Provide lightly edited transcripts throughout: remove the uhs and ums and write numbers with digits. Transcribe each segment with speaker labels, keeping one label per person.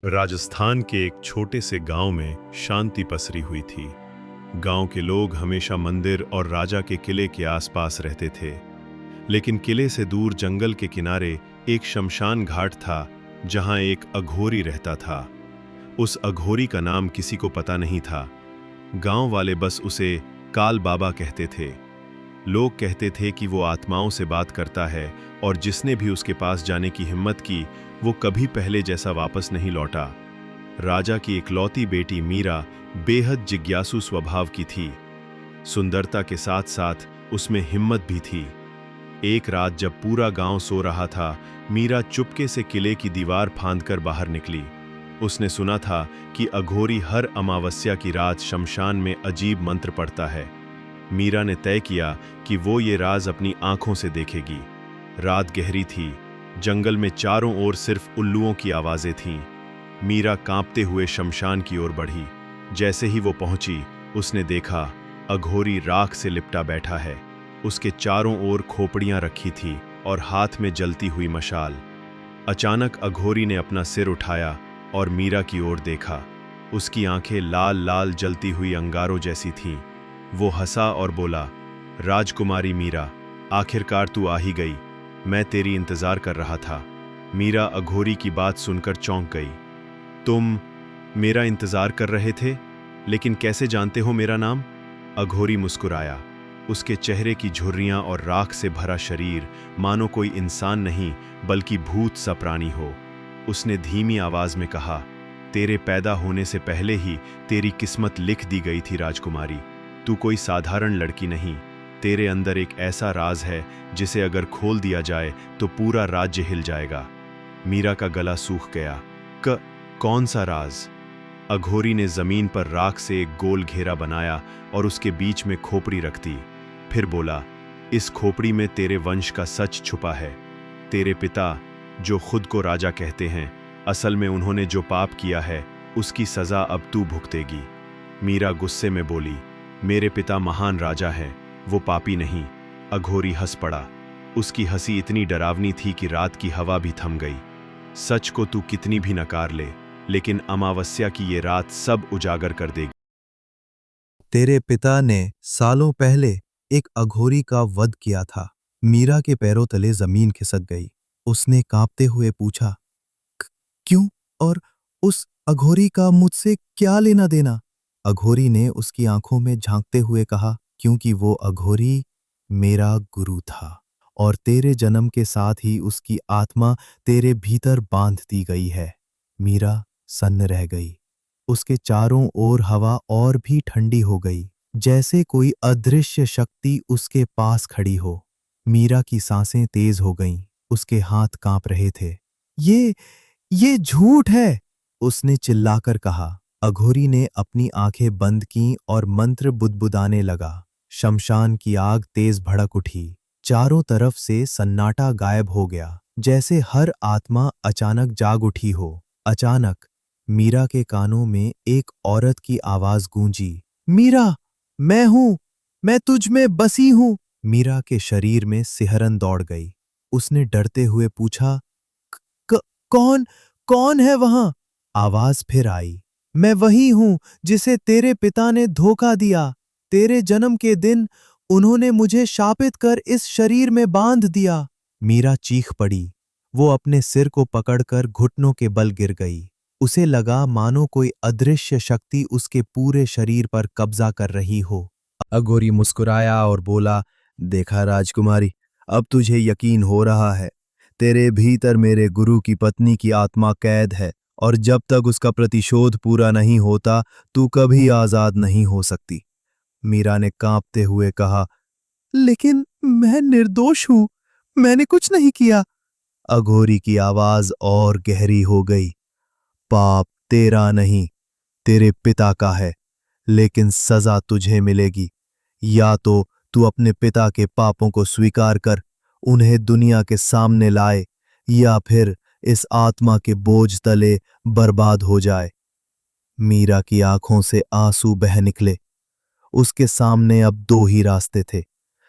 Speaker 1: राजस्थान के एक छोटे से गांव में शांति पसरी हुई थी। गांव के लोग हमेशा मंदिर और राजा के किले के आसपास रहते थे, लेकिन किले से दूर जंगल के किनारे एक शमशान घाट था जहां एक अघोरी रहता था। उस अघोरी का नाम किसी को पता नहीं था। गांव वाले बस उसे काल बाबा कहते थे। लोग कहते थे कि वो आत्माओं से बात करता है और जिसने भी उसके पास जाने की हिम्मत की वो कभी पहले जैसा वापस नहीं लौटा। राजा की इकलौती बेटी मीरा बेहद जिज्ञासु स्वभाव की थी। सुंदरता के साथ साथ उसमें हिम्मत भी थी। एक रात जब पूरा गांव सो रहा था, मीरा चुपके से किले की दीवार फांदकर बाहर निकली। उसने सुना था कि अघोरी हर अमावस्या की रात शमशान में अजीब मंत्र पढ़ता है। मीरा ने तय किया कि वो ये राज अपनी आंखों से देखेगी। रात गहरी थी। जंगल में चारों ओर सिर्फ उल्लुओं की आवाजें थीं। मीरा कांपते हुए शमशान की ओर बढ़ी। जैसे ही वो पहुंची, उसने देखा अघोरी राख से लिपटा बैठा है। उसके चारों ओर खोपड़ियां रखी थी और हाथ में जलती हुई मशाल। अचानक अघोरी ने अपना सिर उठाया और मीरा की ओर देखा। उसकी आंखें लाल लाल जलती हुई अंगारों जैसी थीं। वो हंसा और बोला, राजकुमारी मीरा, आखिरकार तू आ ही गई। मैं तेरी इंतजार कर रहा था। मीरा अघोरी की बात सुनकर चौंक गई। तुम मेरा इंतजार कर रहे थे, लेकिन कैसे जानते हो मेरा नाम? अघोरी मुस्कुराया। उसके चेहरे की झुर्रियां और राख से भरा शरीर मानो कोई इंसान नहीं बल्कि भूत सा प्राणी हो। उसने धीमी आवाज में कहा, तेरे पैदा होने से पहले ही तेरी किस्मत लिख दी गई थी राजकुमारी। तू कोई साधारण लड़की नहीं। तेरे अंदर एक ऐसा राज है जिसे अगर खोल दिया जाए तो पूरा राज्य हिल जाएगा। मीरा का गला सूख गया। कौन सा राज? अघोरी ने जमीन पर राख से एक गोल घेरा बनाया और उसके बीच में खोपड़ी रख दी। फिर बोला, इस खोपड़ी में तेरे वंश का सच छुपा है। तेरे पिता, जो खुद को राजा कहते हैं, असल में उन्होंने जो पाप किया है उसकी सजा अब तू भुगतेगी। मीरा गुस्से में बोली, मेरे पिता महान राजा हैं, वो पापी नहीं। अघोरी हंस पड़ा। उसकी हंसी इतनी डरावनी थी कि रात की हवा भी थम गई। सच को तू कितनी भी नकार ले, लेकिन अमावस्या की ये रात सब उजागर कर देगी।
Speaker 2: तेरे पिता ने सालों पहले एक अघोरी का वध किया था। मीरा के पैरों तले जमीन खिसक गई। उसने कांपते हुए पूछा, क्यों? और उस अघोरी का मुझसे क्या लेना देना? अघोरी ने उसकी आंखों में झांकते हुए कहा, क्योंकि वो अघोरी मेरा गुरु था और तेरे जन्म के साथ ही उसकी आत्मा तेरे भीतर बांध दी गई है। मीरा सन्न रह गई। उसके चारों ओर हवा और भी ठंडी हो गई, जैसे कोई अदृश्य शक्ति उसके पास खड़ी हो। मीरा की सांसें तेज हो गईं। उसके हाथ कांप रहे थे। ये झूठ है, उसने चिल्लाकर कहा। अघोरी ने अपनी आंखें बंद कीं और मंत्र बुदबुदाने लगा। शमशान की आग तेज भड़क उठी। चारों तरफ से सन्नाटा गायब हो गया, जैसे हर आत्मा अचानक जाग उठी हो। अचानक मीरा के कानों में एक औरत की आवाज गूंजी, मीरा, मैं हूं, मैं तुझ में बसी हूं। मीरा के शरीर में सिहरन दौड़ गई। उसने डरते हुए पूछा, "क- कौन कौन है वहां?" आवाज फिर आई, मैं वही हूं जिसे तेरे पिता ने धोखा दिया। तेरे जन्म के दिन उन्होंने मुझे शापित कर इस शरीर में बांध दिया। मीरा चीख पड़ी। वो अपने सिर को पकड़कर घुटनों के बल गिर गई। उसे लगा मानो कोई अदृश्य शक्ति उसके पूरे शरीर पर कब्जा कर रही हो। अघोरी मुस्कुराया और बोला, देखा राजकुमारी, अब तुझे यकीन हो रहा है। तेरे भीतर मेरे गुरु की पत्नी की आत्मा कैद है और जब तक उसका प्रतिशोध पूरा नहीं होता तू कभी आजाद नहीं हो सकती। मीरा ने कांपते हुए कहा, लेकिन मैं निर्दोष हूं, मैंने कुछ नहीं किया। अघोरी की आवाज और गहरी हो गई, पाप तेरा नहीं, तेरे पिता का है, लेकिन सजा तुझे मिलेगी। या तो तू अपने पिता के पापों को स्वीकार कर, उन्हें दुनिया के सामने लाए, या फिर इस आत्मा के बोझ तले बर्बाद हो जाए। मीरा की आंखों से आंसू बह निकले। उसके सामने अब दो ही रास्ते थे,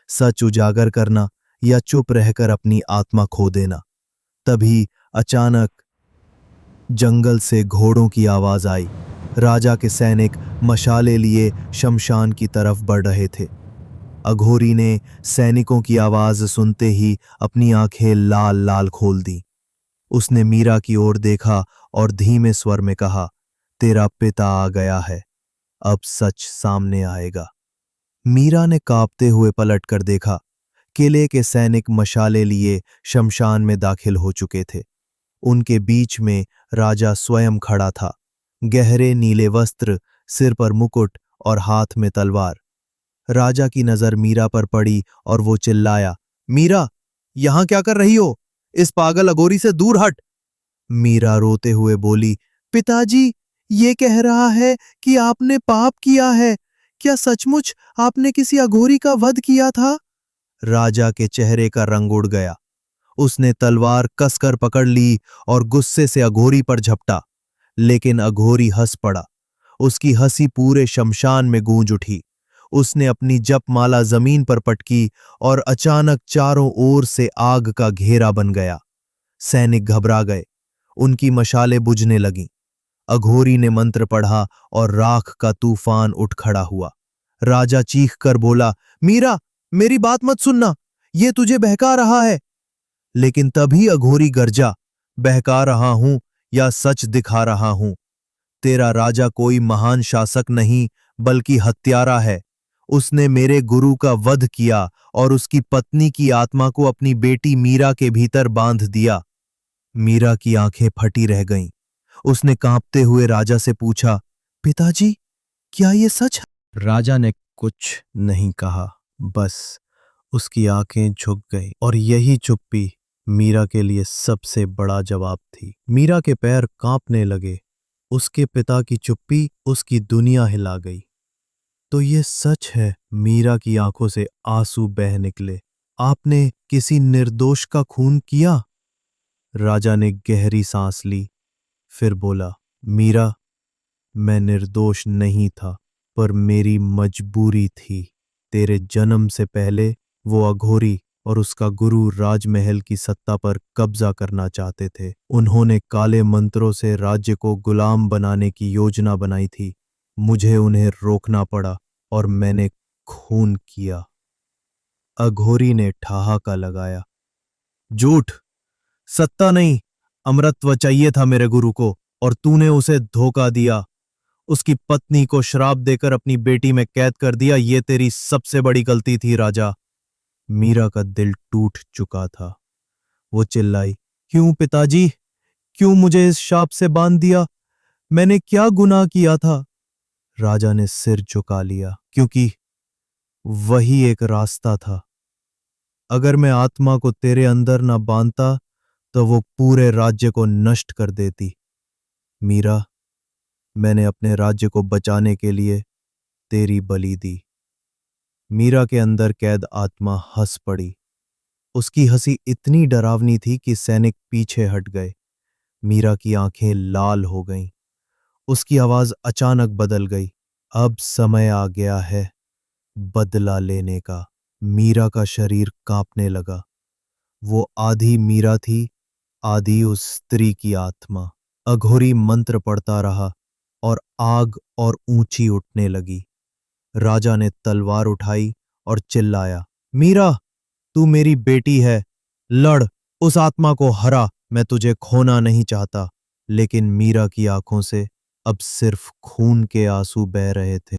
Speaker 2: सच उजागर करना या चुप रहकर अपनी आत्मा खो देना। तभी अचानक जंगल से घोड़ों की आवाज आई। राजा के सैनिक मशाले लिए शमशान की तरफ बढ़ रहे थे। अघोरी ने सैनिकों की आवाज सुनते ही अपनी आंखें लाल लाल खोल दी। उसने मीरा की ओर देखा और धीमे स्वर में कहा, तेरा पिता आ गया है, अब सच सामने आएगा। मीरा ने कांपते हुए पलट कर देखा। किले के सैनिक मशाले लिए शमशान में दाखिल हो चुके थे। उनके बीच में राजा स्वयं खड़ा था, गहरे नीले वस्त्र, सिर पर मुकुट और हाथ में तलवार। राजा की नजर मीरा पर पड़ी और वो चिल्लाया, मीरा, यहां क्या कर रही हो? इस पागल अघोरी से दूर हट। मीरा रोते हुए बोली, पिताजी, ये कह रहा है कि आपने पाप किया है। क्या सचमुच आपने किसी अघोरी का वध किया था? राजा के चेहरे का रंग उड़ गया। उसने तलवार कसकर पकड़ ली और गुस्से से अघोरी पर झपटा, लेकिन अघोरी हंस पड़ा। उसकी हंसी पूरे शमशान में गूंज उठी। उसने अपनी जपमाला जमीन पर पटकी और अचानक चारों ओर से आग का घेरा बन गया। सैनिक घबरा गए, उनकी मशालें बुझने लगीं। अघोरी ने मंत्र पढ़ा और राख का तूफान उठ खड़ा हुआ। राजा चीख कर बोला, मीरा, मेरी बात मत सुनना, ये तुझे बहका रहा है। लेकिन तभी अघोरी गर्जा, बहका रहा हूं या सच दिखा रहा हूं? तेरा राजा कोई महान शासक नहीं बल्कि हत्यारा है। उसने मेरे गुरु का वध किया और उसकी पत्नी की आत्मा को अपनी बेटी मीरा के भीतर बांध दिया। मीरा की आंखें फटी रह गईं। उसने कांपते हुए राजा से पूछा, पिताजी, क्या ये सच है? राजा ने कुछ नहीं कहा, बस उसकी आंखें झुक गईं और यही चुप्पी मीरा के लिए सबसे बड़ा जवाब थी। मीरा के पैर कांपने लगे। उसके पिता की चुप्पी उसकी दुनिया हिला गई। तो ये सच है? मीरा की आंखों से आंसू बह निकले। आपने किसी निर्दोष का खून किया? राजा ने गहरी सांस ली, फिर बोला, मीरा, मैं निर्दोष नहीं था, पर मेरी मजबूरी थी। तेरे जन्म से पहले वो अघोरी और उसका गुरु राजमहल की सत्ता पर कब्जा करना चाहते थे। उन्होंने काले मंत्रों से राज्य को गुलाम बनाने की योजना बनाई थी। मुझे उन्हें रोकना पड़ा और मैंने खून किया। अघोरी ने ठहाका लगाया, झूठ, सत्ता नहीं, अमरत्व चाहिए था मेरे गुरु को और तूने उसे धोखा दिया। उसकी पत्नी को श्राप देकर अपनी बेटी में कैद कर दिया। ये तेरी सबसे बड़ी गलती थी राजा। मीरा का दिल टूट चुका था। वो चिल्लाई, क्यों पिताजी, क्यों मुझे इस शाप से बांध दिया? मैंने क्या गुनाह किया था? राजा ने सिर झुका लिया, क्योंकि वही एक रास्ता था। अगर मैं आत्मा को तेरे अंदर न बांधता तो वो पूरे राज्य को नष्ट कर देती। मीरा, मैंने अपने राज्य को बचाने के लिए तेरी बलि दी। मीरा के अंदर कैद आत्मा हंस पड़ी। उसकी हंसी इतनी डरावनी थी कि सैनिक पीछे हट गए। मीरा की आंखें लाल हो गईं। उसकी आवाज अचानक बदल गई, अब समय आ गया है बदला लेने का। मीरा का शरीर कांपने लगा। वो आधी मीरा थी, आधी उस स्त्री की आत्मा। अघोरी मंत्र पढ़ता रहा और आग और ऊंची उठने लगी। राजा ने तलवार उठाई और चिल्लाया, मीरा, तू मेरी बेटी है, लड़, उस आत्मा को हरा। मैं तुझे खोना नहीं चाहता। लेकिन मीरा की आंखों से अब सिर्फ खून के आंसू बह रहे थे।